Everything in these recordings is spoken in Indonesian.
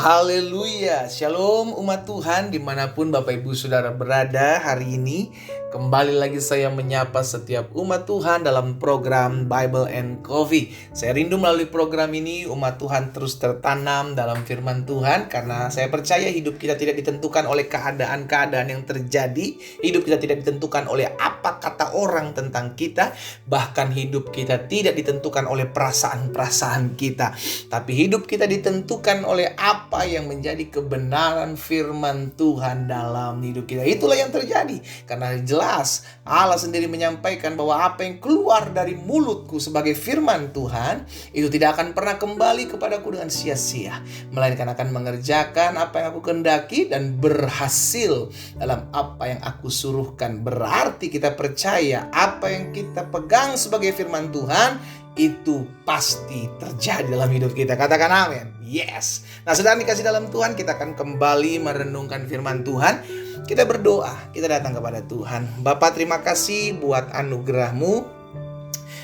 Haleluya, Shalom umat Tuhan dimanapun Bapak Ibu Saudara berada hari ini. Kembali lagi saya menyapa setiap umat Tuhan dalam program Bible and Coffee. Saya rindu melalui program ini umat Tuhan terus tertanam dalam firman Tuhan. Karena saya percaya hidup kita tidak ditentukan oleh keadaan-keadaan yang terjadi. Hidup kita tidak ditentukan oleh apa kata orang tentang kita. Bahkan hidup kita tidak ditentukan oleh perasaan-perasaan kita. Tapi hidup kita ditentukan oleh apa yang menjadi kebenaran firman Tuhan dalam hidup kita. Itulah yang terjadi. Karena jelas Allah sendiri menyampaikan bahwa apa yang keluar dari mulutku sebagai firman Tuhan itu tidak akan pernah kembali kepadaku dengan sia-sia, melainkan akan mengerjakan apa yang aku kehendaki dan berhasil dalam apa yang aku suruhkan. Berarti kita percaya apa yang kita pegang sebagai firman Tuhan itu pasti terjadi dalam hidup kita. Katakan amin. Yes. Nah, saudara dikasih dalam Tuhan, kita akan kembali merenungkan firman Tuhan. Kita berdoa, kita datang kepada Tuhan. Bapa, terima kasih buat anugerah-Mu.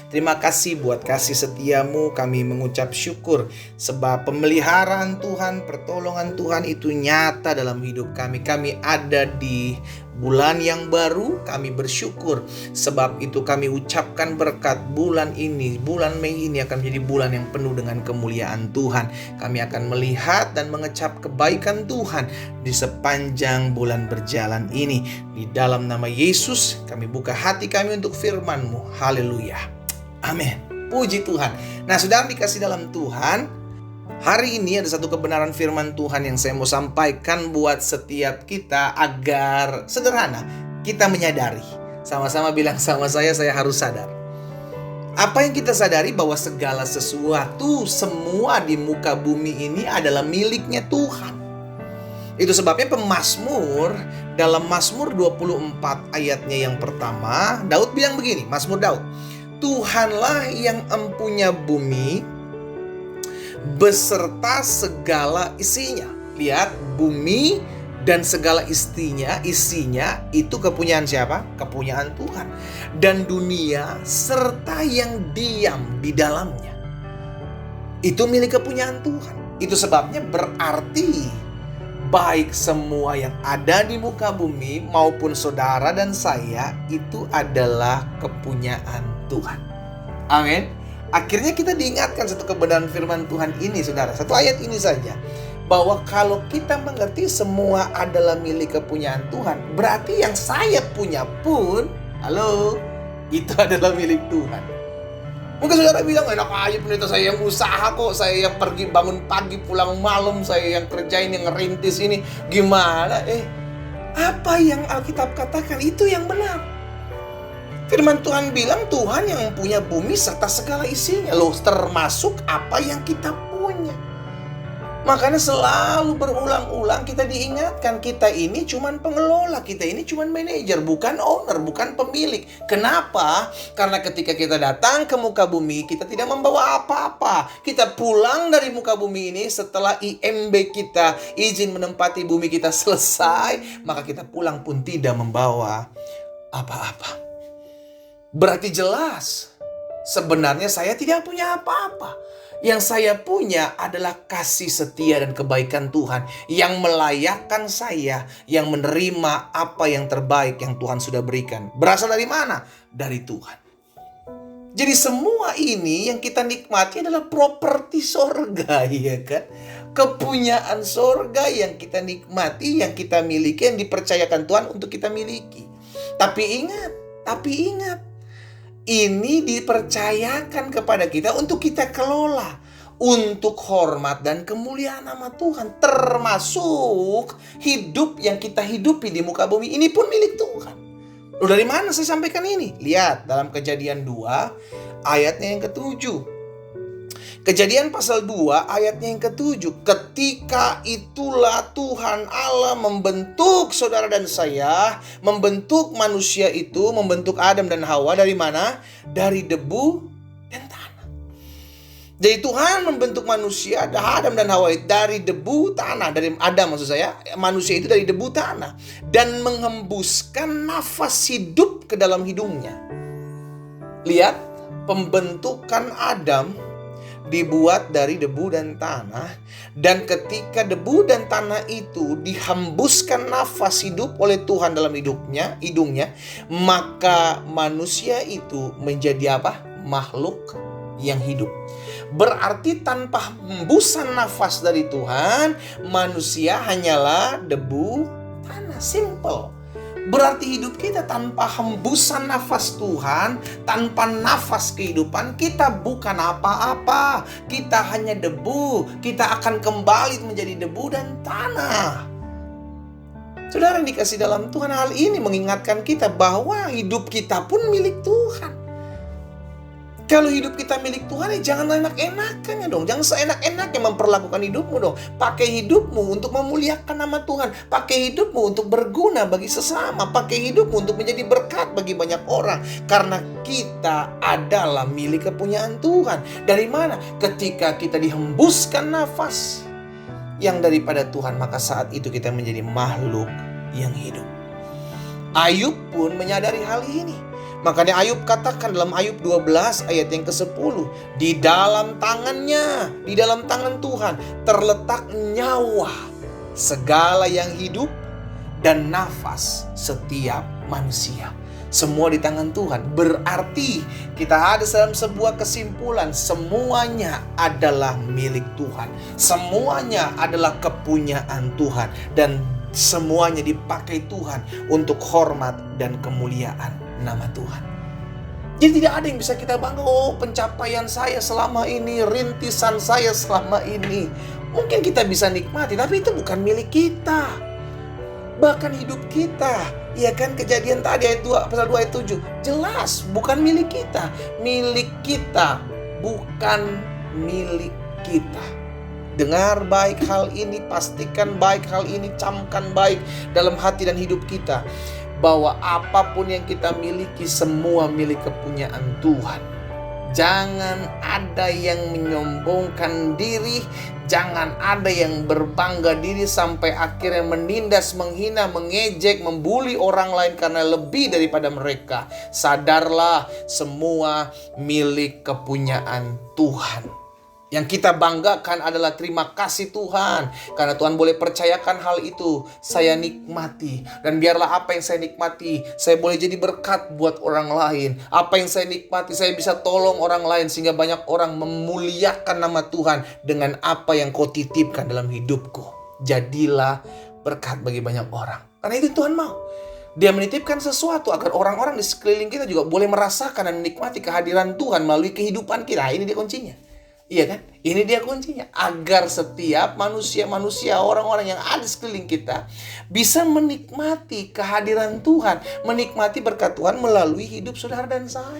Terima kasih buat kasih setiamu. Kami mengucap syukur sebab pemeliharaan Tuhan, pertolongan Tuhan itu nyata dalam hidup kami. Kami ada di bulan yang baru, kami bersyukur. Sebab itu kami ucapkan berkat bulan ini. Bulan Mei ini akan menjadi bulan yang penuh dengan kemuliaan Tuhan. Kami akan melihat dan mengecap kebaikan Tuhan di sepanjang bulan berjalan ini. Di dalam nama Yesus kami buka hati kami untuk firman-Mu. Haleluya. Amin. Puji Tuhan. Nah, saudara dikasih dalam Tuhan, hari ini ada satu kebenaran firman Tuhan yang saya mau sampaikan buat setiap kita agar sederhana kita menyadari. Sama-sama bilang sama saya harus sadar. Apa yang kita sadari bahwa segala sesuatu, semua di muka bumi ini adalah miliknya Tuhan. Itu sebabnya pemazmur dalam Mazmur 24 ayatnya yang pertama, Daud bilang begini, Mazmur Daud, Tuhanlah yang empunya bumi beserta segala isinya. Lihat, bumi dan segala isinya itu kepunyaan siapa? Kepunyaan Tuhan. Dan dunia serta yang diam di dalamnya itu milik kepunyaan Tuhan. Itu sebabnya berarti baik semua yang ada di muka bumi maupun saudara dan saya itu adalah kepunyaan Tuhan. Amin. Akhirnya kita diingatkan satu kebenaran firman Tuhan ini, saudara. Satu ayat ini saja. Bahwa kalau kita mengerti semua adalah milik kepunyaan Tuhan, berarti yang saya punya pun, itu adalah milik Tuhan. Mungkin saudara bilang, enak aja pendeta, saya yang usaha kok, saya yang pergi bangun pagi pulang malam, saya yang kerjain, yang ngerintis ini. Gimana? Apa yang Alkitab katakan itu yang benar. Firman Tuhan bilang Tuhan yang punya bumi serta segala isinya. Loh, termasuk apa yang kita punya. Makanya selalu berulang-ulang kita diingatkan, kita ini cuman pengelola, kita ini cuman manajer, bukan owner, bukan pemilik. Kenapa? Karena ketika kita datang ke muka bumi, kita tidak membawa apa-apa. Kita pulang dari muka bumi ini setelah IMB kita, izin menempati bumi kita selesai, maka kita pulang pun tidak membawa apa-apa. Berarti jelas, sebenarnya saya tidak punya apa-apa. Yang saya punya adalah kasih setia dan kebaikan Tuhan yang melayakkan saya, yang menerima apa yang terbaik yang Tuhan sudah berikan. Berasal dari mana? Dari Tuhan. Jadi semua ini yang kita nikmati adalah properti sorga, ya kan? Kepunyaan sorga yang kita nikmati, yang kita miliki, yang dipercayakan Tuhan untuk kita miliki. Tapi ingat, ini dipercayakan kepada kita untuk kita kelola, untuk hormat dan kemuliaan nama Tuhan. Termasuk hidup yang kita hidupi di muka bumi ini pun milik Tuhan. Loh, dari mana saya sampaikan ini? Lihat dalam Kejadian 2 ayatnya yang ke-7. Kejadian pasal 2 ayatnya yang ke-7. Ketika itulah Tuhan Allah membentuk saudara dan saya, membentuk manusia itu, membentuk Adam dan Hawa dari mana? Dari debu dan tanah. Jadi Tuhan membentuk manusia, Adam dan Hawa dari debu tanah, dari Adam maksud saya, manusia itu dari debu tanah, dan menghembuskan nafas hidup ke dalam hidungnya. Lihat, pembentukan Adam dibuat dari debu dan tanah. Dan ketika debu dan tanah itu dihembuskan nafas hidup oleh Tuhan dalam hidungnya, maka manusia itu menjadi apa? Makhluk yang hidup. Berarti tanpa hembusan nafas dari Tuhan, manusia hanyalah debu tanah. Simple. Berarti hidup kita tanpa hembusan nafas Tuhan, tanpa nafas kehidupan, kita bukan apa-apa. Kita hanya debu. Kita akan kembali menjadi debu dan tanah. Saudara yang dikasih dalam Tuhan, hal ini mengingatkan kita bahwa hidup kita pun milik Tuhan. Kalau hidup kita milik Tuhan, jangan enak-enakannya dong. Jangan seenak-enaknya memperlakukan hidupmu dong. Pakai hidupmu untuk memuliakan nama Tuhan. Pakai hidupmu untuk berguna bagi sesama. Pakai hidupmu untuk menjadi berkat bagi banyak orang. Karena kita adalah milik kepunyaan Tuhan. Dari mana? Ketika kita dihembuskan nafas yang daripada Tuhan, maka saat itu kita menjadi makhluk yang hidup. Ayub pun menyadari hal ini. Makanya Ayub katakan dalam Ayub 12 ayat yang ke-10, di dalam tangannya, di dalam tangan Tuhan terletak nyawa segala yang hidup dan nafas setiap manusia. Semua di tangan Tuhan. Berarti kita ada dalam sebuah kesimpulan, semuanya adalah milik Tuhan. Semuanya adalah kepunyaan Tuhan. Dan semuanya dipakai Tuhan untuk hormat dan kemuliaan nama Tuhan. Jadi tidak ada yang bisa kita bangga, oh pencapaian saya selama ini, rintisan saya selama ini. Mungkin kita bisa nikmati, tapi itu bukan milik kita. Bahkan hidup kita, ya kan, Kejadian tadi ayat 2, pasal 2 ayat 7, jelas bukan milik kita. Milik kita, bukan milik kita. Dengar baik hal ini, pastikan baik hal ini, camkan baik dalam hati dan hidup kita, bahwa apapun yang kita miliki semua milik kepunyaan Tuhan. Jangan ada yang menyombongkan diri, jangan ada yang berbangga diri sampai akhirnya menindas, menghina, mengejek, membuli orang lain karena lebih daripada mereka. Sadarlah, semua milik kepunyaan Tuhan. Yang kita banggakan adalah terima kasih Tuhan. Karena Tuhan boleh percayakan hal itu. Saya nikmati. Dan biarlah apa yang saya nikmati, saya boleh jadi berkat buat orang lain. Apa yang saya nikmati, saya bisa tolong orang lain. Sehingga banyak orang memuliakan nama Tuhan dengan apa yang kau titipkan dalam hidupku. Jadilah berkat bagi banyak orang. Karena itu Tuhan mau. Dia menitipkan sesuatu agar orang-orang di sekeliling kita juga boleh merasakan dan menikmati kehadiran Tuhan melalui kehidupan kita. Ini dia kuncinya. Iya kan? Ini dia kuncinya. Agar setiap manusia-manusia, orang-orang yang ada di sekeliling kita bisa menikmati kehadiran Tuhan, menikmati berkat Tuhan melalui hidup saudara dan saya.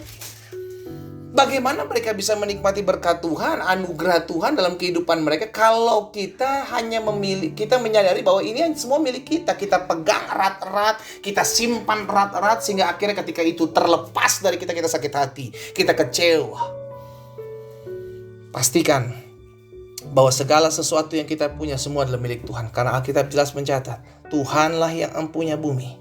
Bagaimana mereka bisa menikmati berkat Tuhan, anugerah Tuhan dalam kehidupan mereka kalau kita hanya kita menyadari bahwa ini semua milik kita. Kita pegang erat-erat, kita simpan erat-erat, sehingga akhirnya ketika itu terlepas dari kita, kita sakit hati, kita kecewa. Pastikan bahwa segala sesuatu yang kita punya semua adalah milik Tuhan. Karena Alkitab jelas mencatat, Tuhanlah yang mempunyai bumi.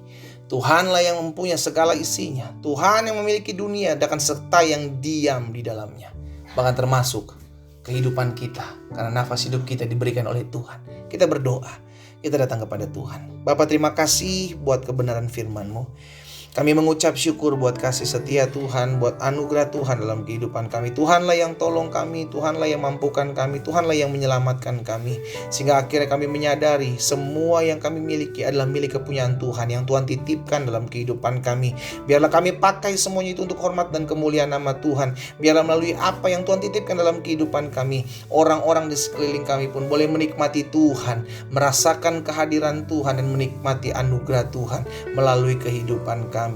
Tuhanlah yang mempunyai segala isinya. Tuhan yang memiliki dunia dan serta yang diam di dalamnya. Bahkan termasuk kehidupan kita. Karena nafas hidup kita diberikan oleh Tuhan. Kita berdoa. Kita datang kepada Tuhan. Bapa, terima kasih buat kebenaran firman-Mu. Kami mengucap syukur buat kasih setia Tuhan, buat anugerah Tuhan dalam kehidupan kami. Tuhanlah yang tolong kami, Tuhanlah yang mampukan kami, Tuhanlah yang menyelamatkan kami. Sehingga akhirnya kami menyadari semua yang kami miliki adalah milik kepunyaan Tuhan, yang Tuhan titipkan dalam kehidupan kami. Biarlah kami pakai semuanya itu untuk hormat dan kemuliaan nama Tuhan. Biarlah melalui apa yang Tuhan titipkan dalam kehidupan kami, orang-orang di sekeliling kami pun boleh menikmati Tuhan, merasakan kehadiran Tuhan, dan menikmati anugerah Tuhan melalui kehidupan kami.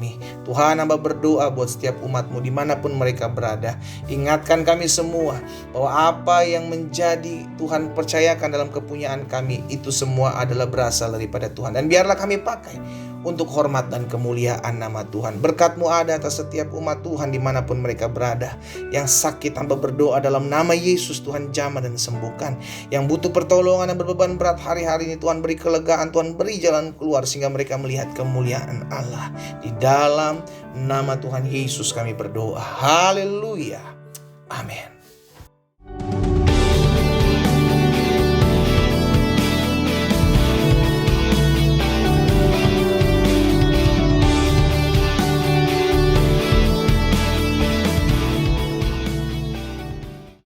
Tuhan, hamba berdoa buat setiap umat-Mu dimanapun mereka berada. Ingatkan kami semua bahwa apa yang menjadi Tuhan percayakan dalam kepunyaan kami, itu semua adalah berasal daripada Tuhan. Dan biarlah kami pakai untuk hormat dan kemuliaan nama Tuhan. Berkat-Mu ada atas setiap umat Tuhan dimanapun mereka berada. Yang sakit, hamba berdoa dalam nama Yesus, Tuhan jamah dan sembuhkan. Yang butuh pertolongan dan berbeban berat hari-hari ini, Tuhan beri kelegaan, Tuhan beri jalan keluar, sehingga mereka melihat kemuliaan Allah. Di dalam nama Tuhan Yesus kami berdoa. Haleluya. Amin.